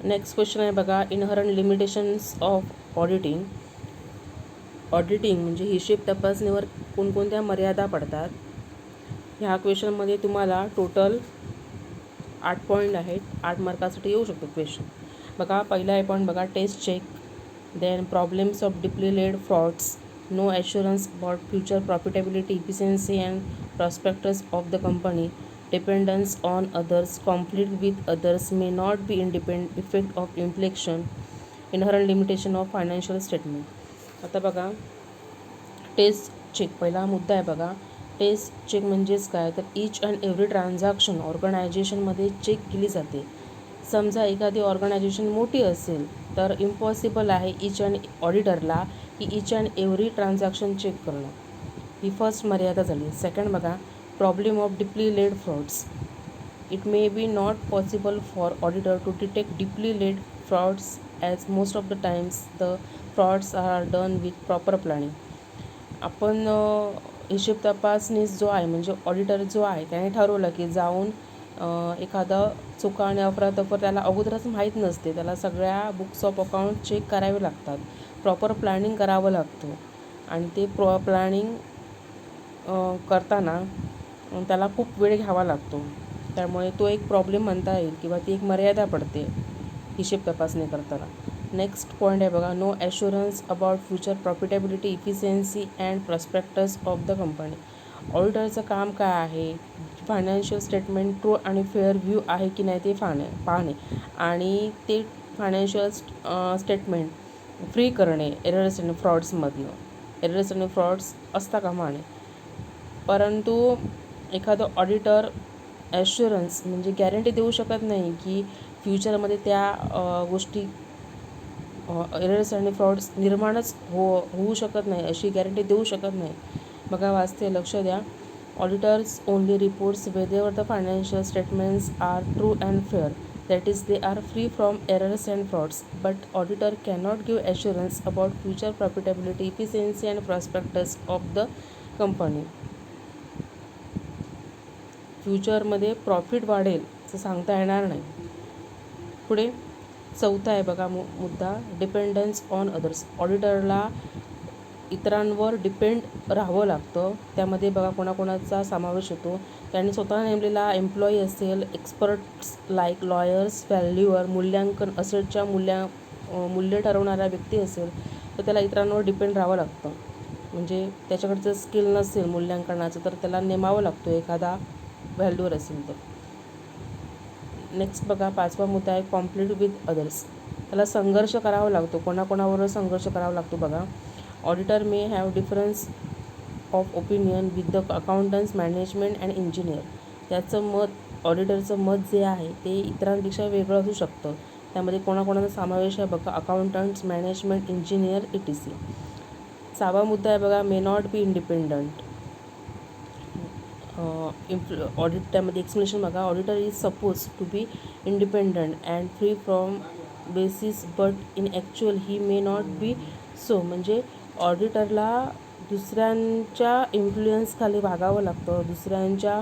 Next question आहे बघा, इनहरंट limitations of auditing. Auditing म्हणजे हिशेब तपासणीवर कोणकोणत्या मर्यादा पडतात. ह्या क्वेश्चनमध्ये तुम्हाला टोटल 8 पॉईंट आहेत. 8 मार्कासाठी येऊ शकतो क्वेश्चन. बघा, पहिला आहे पॉईंट बघा, test check. Then problems of deeply laid frauds. No assurance about future profitability, efficiency and prospects of the company. Dependence on others. Conflict with others. May not be independent. Effect of inflection. Inherent limitation of financial statement. आता बघा, test check पहिला मुद्दा आहे बघा. Test check म्हणजेच काय, तर each and every transaction ऑर्गनायझेशनमध्ये चेक केली जाते. समजा एखादी ऑर्गनायझेशन मोठी असेल तर इम्पॉसिबल आहे ईच अँड ऑडिटरला की each and every transaction check करणं. ही फर्स्ट मर्यादा झाली. सेकंड बघा, problem of deeply laid frauds. It may be not possible for auditor to detect deeply laid frauds as most of the times the frauds are done with proper planning. आपण हिशेब तपासणी जो आहे म्हणजे auditor जो आहे त्याने ठरवलं की जाऊन एखादा चुका आणि अफरातफर त्याला अगोदरच माहीत नसते, त्याला सगळ्या बुक्स ऑफ अकाउंट चेक करावे लागतात, प्रॉपर प्लॅनिंग करावं लागतं आणि ते प्लॅनिंग करताना त्याला खूप वेळ घ्यावा लागतो. त्यामुळे तो एक प्रॉब्लेम म्हणता येईल किंवा ती एक मर्यादा पडते हिशेब तपासणी करताना. नेक्स्ट पॉईंट आहे बघा, no assurance about future profitability, efficiency and prospects of the company. ऑडिटरचं काम काय आहे, फायनान्शियल स्टेटमेंट ट्रू आणि फेअर व्ह्यू आहे की नाही ते पाहणे आणि ते फायनान्शियल स्टेटमेंट फ्री करणे एरर्स आणि फ्रॉड्समधनं. एरर्स आणि फ्रॉड्स असता कामा नये. परंतु एखादं ऑडिटर ॲश्युरन्स म्हणजे गॅरंटी देऊ शकत नाही की फ्युचरमध्ये त्या गोष्टी एरर्स आणि फ्रॉड्स निर्माणच होऊ शकत नाही अशी गॅरंटी देऊ शकत नाही. बघा, वाचते, लक्ष द्या. Auditors only reports whether the financial statements are true and fair, that is they are free from errors and frauds, but auditor cannot give assurance about future profitability, efficiency and prospects of the company. फ्युचरमध्ये profit वाढेल असं सांगता येणार नाही. पुढे चौथा आहे बघा मुद्दा, डिपेंडन्स ऑन अदर्स. ऑडिटरला इतरांवर डिपेंड राहावं लागतं. त्यामध्ये बघा कोणाकोणाचा समावेश होतो. त्यांनी स्वतः नेमलेला एम्प्लॉई असेल, एक्सपर्ट्स लाईक लॉयर्स, व्हॅल्युअर, मूल्यांकन असेटच्या मूल्य ठरवणारा व्यक्ती असेल तर त्याला इतरांवर डिपेंड राहावं लागतं. म्हणजे त्याच्याकडचं स्किल नसेल मूल्यांकनाचं तर त्याला नेमावं लागतो एखादा व्हॅल्युअर असेल तर. नेक्स्ट बघा, पाचवा मुद्दा आहे, कॉम्प्लीट विथ अदर्स. त्याला संघर्ष करावा लागतो. कोणाकोणाबरोबर संघर्ष करावा लागतो बघा. Auditor may have difference of opinion with the accountants, management and engineer. त्याचं मत, ऑडिटरचं मत जे आहे ते इतरांपेक्षा वेगळं असू शकतं. त्यामध्ये कोणाकोणाचा समावेश आहे बघा, अकाउंटंट्स, मॅनेजमेंट, इंजिनियर, ETC. सहावा मुद्दा आहे बघा, may not be independent. Audit त्यामध्ये एक्सप्लेनेशन बघा, auditor is suppose to be independent and free from basis but in actual he may not be so. म्हणजे ऑडिटरला दुसऱ्यांच्या इन्फ्लुएन्सखाली वागावं लागतं, दुसऱ्यांच्या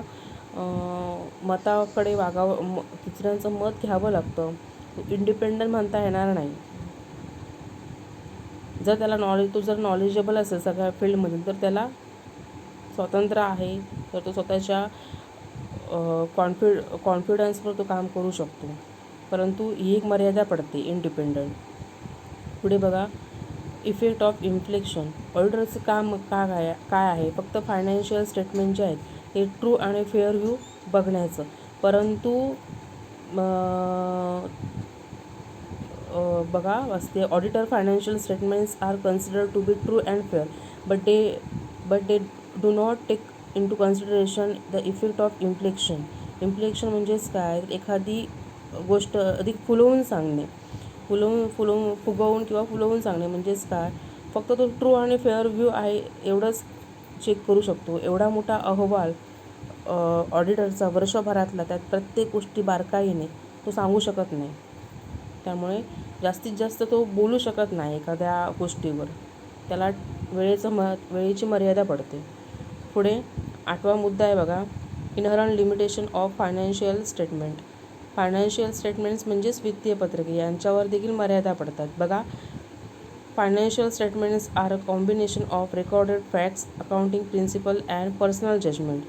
मताकडे वागावं, दुसऱ्यांचं मत घ्यावं लागतं. इंडिपेंडंट म्हणता येणार नाही. जर त्याला तो जर नॉलेजेबल असेल सगळ्या फील्डमधून तर त्याला स्वातंत्र्य आहे, तर तो स्वतःच्या कॉन्फिडन्सवर तो काम करू शकतो. परंतु ही एक मर्यादा पडते इंडिपेंडंट. पुढे बघा, इफेक्ट ऑफ इन्फ्लेक्शन. ऑडिटरचं काम काय आहे, फक्त फायनान्शियल स्टेटमेंट जे आहेत ते ट्रू आणि फेअर व्ह्यू बघण्याचं. परंतु बघा वाचते, auditor financial statements are considered to be true and fair but they do not take into consideration the effect of inflection. Inflection म्हणजेच काय, एखादी गोष्ट अधिक फुलवून सांगणे, फुगवून किंवा फुलवून सांगणे म्हणजेच काय, फक्त तो ट्रू आणि फेअर व्ह्यू आहे एवढंच चेक करू शकतो. एवढा मोठा अहवाल ऑडिटरचा वर्षभरातला, त्यात प्रत्येक गोष्टी बारकाईने तो सांगू शकत नाही. त्यामुळे जास्तीत जास्त तो बोलू शकत नाही एखाद्या गोष्टीवर. त्याला वेळेची मर्यादा पडते. पुढे आठवा मुद्दा आहे बघा, inherent limitation of financial statement. Financial statements म्हणजेच वित्तीय पत्रके, यांच्यावर देखील मर्यादा पडतात. बघा, financial statements are a combination of recorded facts, accounting principle and personal judgment.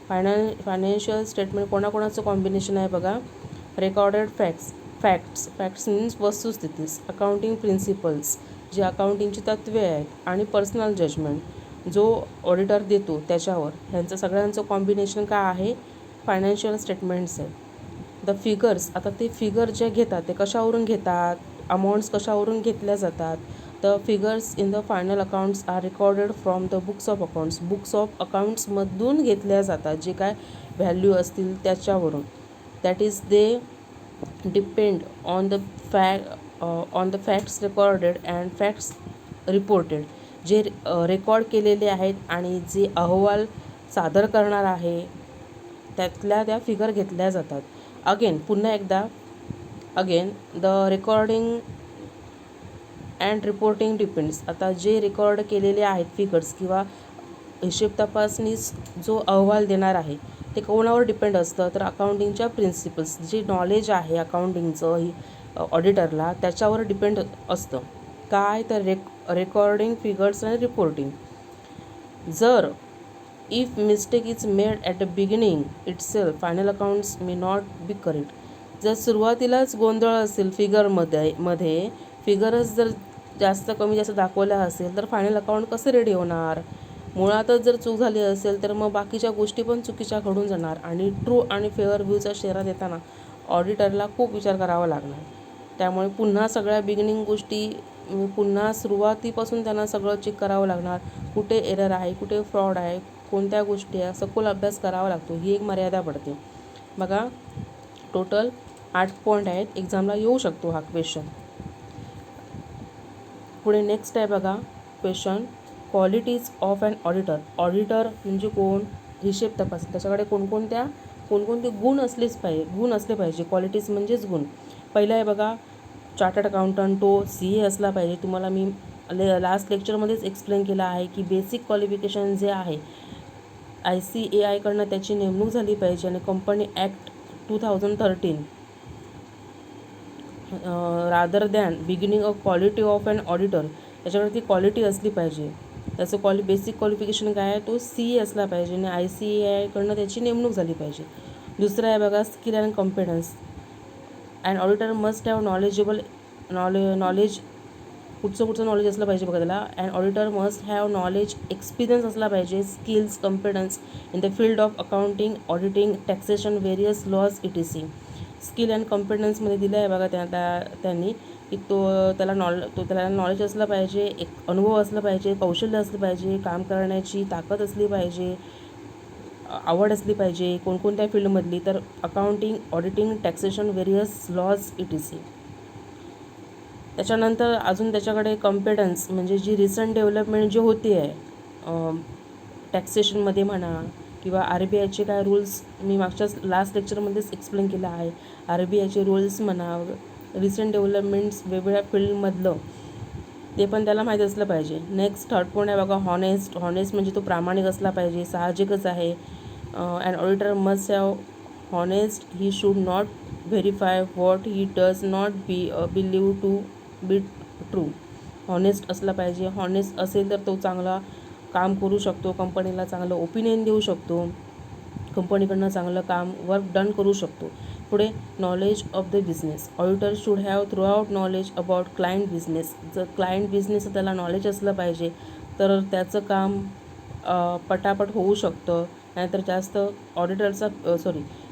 Financial statement कोणाकोणाचं कॉम्बिनेशन आहे बघा. रेकॉर्डेड फॅक्ट्स मीन्स वस्तुस्थितीस, अकाउंटिंग प्रिन्सिपल्स जे अकाउंटिंगची तत्त्वे आहेत, आणि पर्सनल जजमेंट जो ऑडिटर देतो त्याच्यावर, ह्यांचं सगळ्यांचं कॉम्बिनेशन काय आहे, फायनान्शियल स्टेटमेंट्स आहे. द फिगर्स, आता ते फिगर जे घेतात ते कशावरून घेतात, अमाऊंट्स कशावरून घेतल्या जातात. The figures in the final accounts are recorded from the books of accounts. Books of अकाउंट्समधून घेतल्या जातात, जे काय व्हॅल्यू असतील त्याच्यावरून. That is they depend on the facts recorded and facts reported. जे रेकॉर्ड केलेले आहेत आणि जे अहवाल सादर करणार आहे त्यातल्या त्या फिगर घेतल्या जातात. पुन्हा एकदा the recording and reporting depends. आता जे रेकॉर्ड केलेले आहेत फिगर्स किंवा हिशेब तपासणीस जो अहवाल देणार आहे ते कोणावर डिपेंड असतं, तर अकाउंटिंगच्या प्रिन्सिपल्स, जे नॉलेज आहे अकाउंटिंगचं ऑडिटरला त्याच्यावर डिपेंड असतं. काय तर रेकॉर्डिंग फिगर्स आणि रिपोर्टिंग. जर if mistake is made at the beginning itself, final accounts may not B correct. जर सुरुवातीलाच गोंधळ असेल फिगरमध्ये फिगरच जर जास्त कमी जास्त दाखवल्या असेल तर फायनल अकाउंट कसं रेडी होणार. मुळातच जर चूक झाली असेल तर मग बाकीच्या गोष्टी पण चुकीच्या घडून जाणार आणि ट्रू आणि फेअर व्ह्यूचा शेरा देताना ऑडिटरला खूप विचार करावा लागणार. त्यामुळे पुन्हा सगळ्या बिगिनिंग गोष्टी पुन्हा सुरुवातीपासून त्यांना सगळं चेक करावं लागणार. कुठे एरर आहे, कुठे फ्रॉड आहे, कोणत्या गोष्टी आहे, सखोल अभ्यास करावा लागतो. ही एक मर्यादा पडते. बघा, टोटल 8 पॉईंट आहेत, एक्झामला येऊ शकतो हा क्वेश्चन. पुढे नेक्स्ट आहे बघा question, qualities of an auditor. Auditor म्हणजे कोण, हिशेब तपास, त्याच्याकडे कोणकोणते गुण असले पाहिजे. क्वालिटीज म्हणजेच गुण. पहिला आहे बघा, चार्टर्ड अकाउंटंट, तो CA असला पाहिजे. तुम्हाला मी लास्ट लेक्चरमध्येच एक्सप्लेन केलं आहे की बेसिक क्वालिफिकेशन जे आहे ICAI कडनं त्याची नेमणूक झाली पाहिजे. आणि company act 2013 rather than beginning a quality of an auditor, त्याच्याकडे ती क्वालिटी असली पाहिजे. त्याचं बेसिक क्वालिफिकेशन काय आहे, तो CA असला पाहिजे आणि ICAI कडनं त्याची नेमणूक झाली पाहिजे. दुसरं आहे बघा, skill and competence. And auditor must have knowledge. कुठचं नॉलेज असलं पाहिजे बघा त्याला. And auditor must have knowledge, experience असला पाहिजे, skills, competence in the field of accounting, auditing, taxation, various laws etc. Skill and कॉम्पिटन्समध्ये दिलं आहे बघा त्यांनी की त्याला नॉलेज असलं पाहिजे, एक अनुभव असला पाहिजे, कौशल्य असलं पाहिजे, काम करण्याची ताकद असली पाहिजे, आवड असली पाहिजे. कोणकोणत्या फील्डमधली, तर accounting, auditing, taxation, various laws etc. त्याच्यानंतर अजून त्याच्याकडे कॉम्पिटन्स म्हणजे जी रिसंट डेव्हलपमेंट जी होती आहे टॅक्सेशनमध्ये म्हणा किंवा RBIचे काय रूल्स मी मागच्याच लास्ट लेक्चरमध्येच एक्सप्लेन केलं आहे. RBIचे रूल्स म्हणा, रिसेंट डेव्हलपमेंट्स वेगवेगळ्या फील्डमधलं ते पण त्याला माहीत असलं पाहिजे. नेक्स्ट थर्ड पॉईंट आहे बघा, हॉनेस्ट म्हणजे तो प्रामाणिक असला पाहिजे, साहजिकच आहे. And auditor must have honest, he should not verify what he does not believe to be true. Honest असला पाहिजे. हॉनेस्ट असेल तर तो चांगला काम करू शकतो, कंपनीला चांगलं ओपिनियन देऊ शकतो, कंपनीकडनं चांगलं काम वर्क डन करू शकतो. पुढे knowledge of the business. Auditor should have throughout knowledge about client business. जर क्लायंट बिझनेस त्याला नॉलेज असलं पाहिजे तर त्याचं काम पटापट होऊ शकतं. नाहीतर जास्त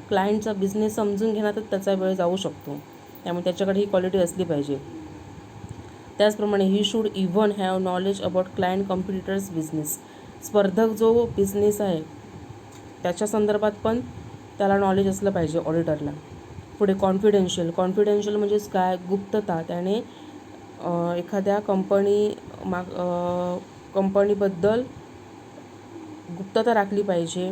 क्लायंटचा बिझनेस समजून घेण्यातच त्याचा वेळ जाऊ शकतो. त्यामुळे त्याच्याकडे ही क्वालिटी असली पाहिजे. त्याचप्रमाणे he should even have knowledge about client competitors business. स्पर्धक जो बिझनेस आहे त्याच्या संदर्भात पण त्याला नॉलेज असलं पाहिजे ऑडिटरला. पुढे कॉन्फिडेन्शियल म्हणजेच काय, गुप्तता. त्याने एखाद्या कंपनीबद्दल गुप्तता राखली पाहिजे.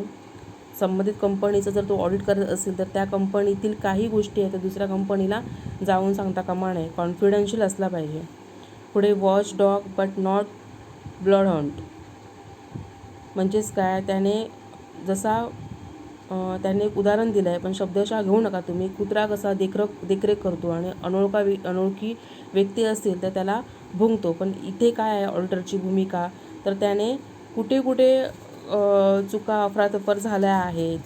संबंधित कंपनीचं जर तो ऑडिट करत असेल तर त्या कंपनीतील काही गोष्टी आहेत त्या दुसऱ्या कंपनीला जाऊन सांगता कामा नये. कॉन्फिडेन्शियल असला पाहिजे. पुढे watch dog but not blood Hunt म्हणजेच काय, त्याने जसा त्याने एक उदाहरण दिलं आहे, पण शब्दशः घेऊ नका तुम्ही. कुत्रा कसा देखरेख करतो आणि अनोळखी व्यक्ती असतील तर त्याला भुंकतो. पण इथे काय आहे ऑडिटरची भूमिका, तर त्याने कुठे कुठे चुका अफरातफर झाल्या आहेत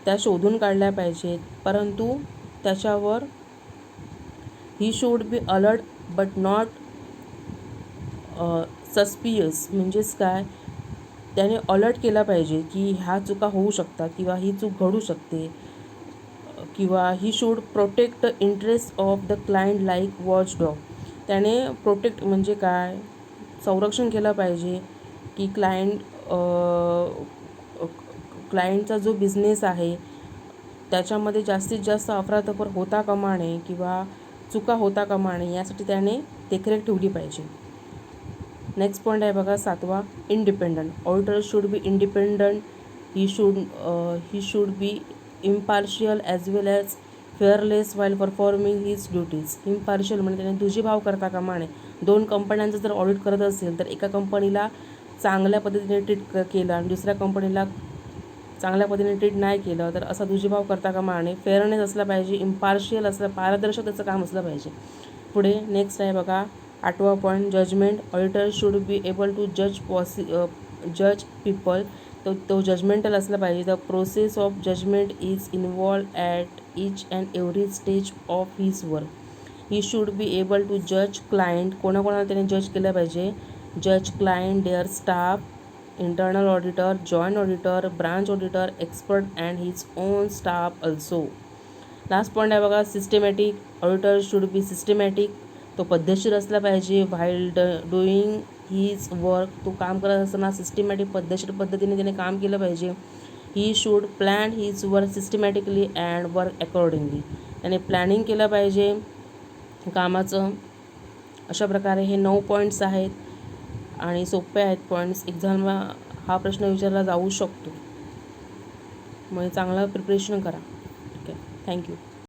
त्या शोधून काढल्या पाहिजेत. परंतु त्याच्यावर he should be alert but not suspicious. म्हणजेच काय, त्याने अलर्ट केला पाहिजे की ह्या चुका होऊ शकतात किंवा ही चूक घडू शकते. किंवा he should protect the interest of the client like watchdog. त्याने प्रोटेक्ट म्हणजे काय, संरक्षण केलं पाहिजे की क्लायंटचा जो बिझनेस आहे त्याच्यामध्ये जास्तीत जास्त अफरातफर होता कामा नये किंवा चुका होता कामा नये, यासाठी त्याने देखरेख ठेवली पाहिजे. नेक्स्ट पॉईंट आहे बघा 7वा, independent. Auditor should be independent. He should be impartial as well as fearless while performing his duties. Impartial म्हणजे त्याने दुजीभाव करता कामा नये. 2 कंपन्यांचं जर ऑडिट करत असेल तर एका कंपनीला चांगल्या पद्धतीने ट्रीट केलं आणि दुसऱ्या कंपनीला चांगल्या पद्धतीने ट्रीट नाही केलं तर असा दुजीभाव करता कामा नये. फेअरनेस असला पाहिजे, इम्पार्शियल असलं, पारदर्शक त्याचं काम असलं पाहिजे. पुढे नेक्स्ट आहे बघा 8वा point, judgment. Auditor should be able to जज पीपल. तो जजमेंटल असला पाहिजे. The process of judgment is involve at each and every stage of his work. He should be able to जज क्लायंट. कोणाकोणाला त्याने जज केलं पाहिजे, जज client, their staff, internal auditor, joint auditor, branch auditor, expert and his own staff also. Last point आहे बघा systematic. Auditor should be systematic. तो पद्धतशीर असला पाहिजे. While doing his work. तो काम करत असताना सिस्टमॅटिक पद्धतशीर पद्धतीने त्याने काम केलं पाहिजे. He should plan his work systematically and work accordingly. त्याने प्लॅनिंग केलं पाहिजे कामाचं. अशा प्रकारे हे 9 पॉईंट्स आहेत आणि सोपे आहेत पॉईंट्स. एक्झामला हा प्रश्न विचारला जाऊ शकतो, म्हणजे चांगलं प्रिपरेशन करा. ठीक आहे, थँक्यू.